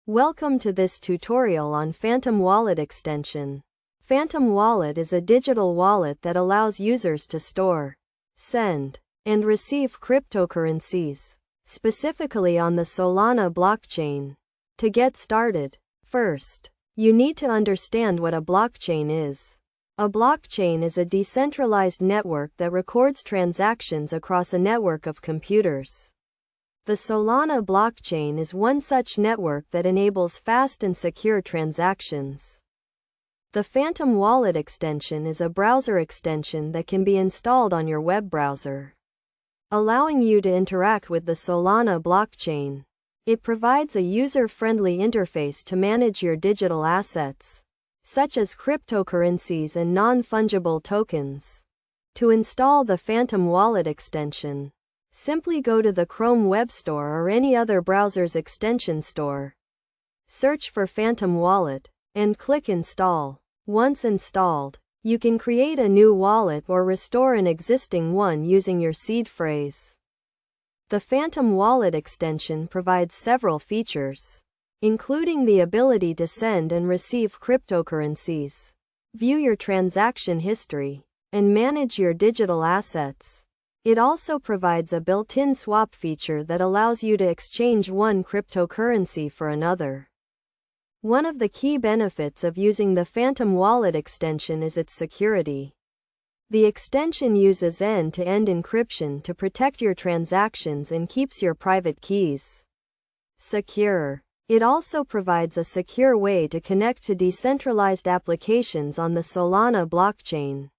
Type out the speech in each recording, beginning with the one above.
Welcome to this tutorial on Phantom Wallet extension. Phantom Wallet is a digital wallet that allows users to store, send, and receive cryptocurrencies, specifically on the Solana blockchain. To get started, first, you need to understand what a blockchain is. A blockchain is a decentralized network that records transactions across a network of computers. The Solana blockchain is one such network that enables fast and secure transactions. The Phantom Wallet extension is a browser extension that can be installed on your web browser, allowing you to interact with the Solana blockchain. It provides a user-friendly interface to manage your digital assets, such as cryptocurrencies and non-fungible tokens. To install the Phantom Wallet extension, simply go to the Chrome Web Store or any other browser's extension store. Search for Phantom Wallet, and click Install. Once installed, you can create a new wallet or restore an existing one using your seed phrase. The Phantom Wallet extension provides several features, including the ability to send and receive cryptocurrencies, view your transaction history, and manage your digital assets. It also provides a built-in swap feature that allows you to exchange one cryptocurrency for another. One of the key benefits of using the Phantom Wallet extension is its security. The extension uses end-to-end encryption to protect your transactions and keeps your private keys secure. It also provides a secure way to connect to decentralized applications on the Solana blockchain.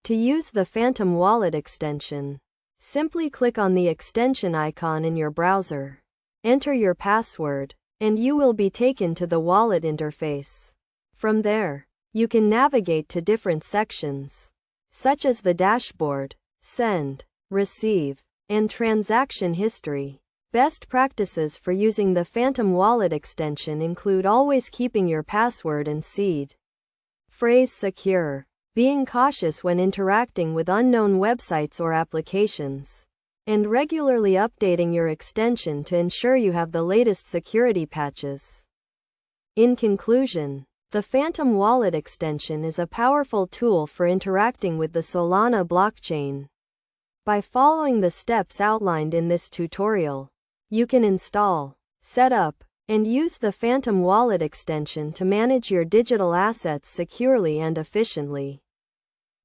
To use the Phantom Wallet extension, simply click on the extension icon in your browser, enter your password, and you will be taken to the wallet interface. From there, you can navigate to different sections, such as the dashboard, send, receive, and transaction history. Best practices for using the Phantom Wallet extension include always keeping your password and seed phrase secure, being cautious when interacting with unknown websites or applications, and regularly updating your extension to ensure you have the latest security patches. In conclusion, the Phantom Wallet extension is a powerful tool for interacting with the Solana blockchain. By following the steps outlined in this tutorial, you can install, set up, and use the Phantom Wallet extension to manage your digital assets securely and efficiently.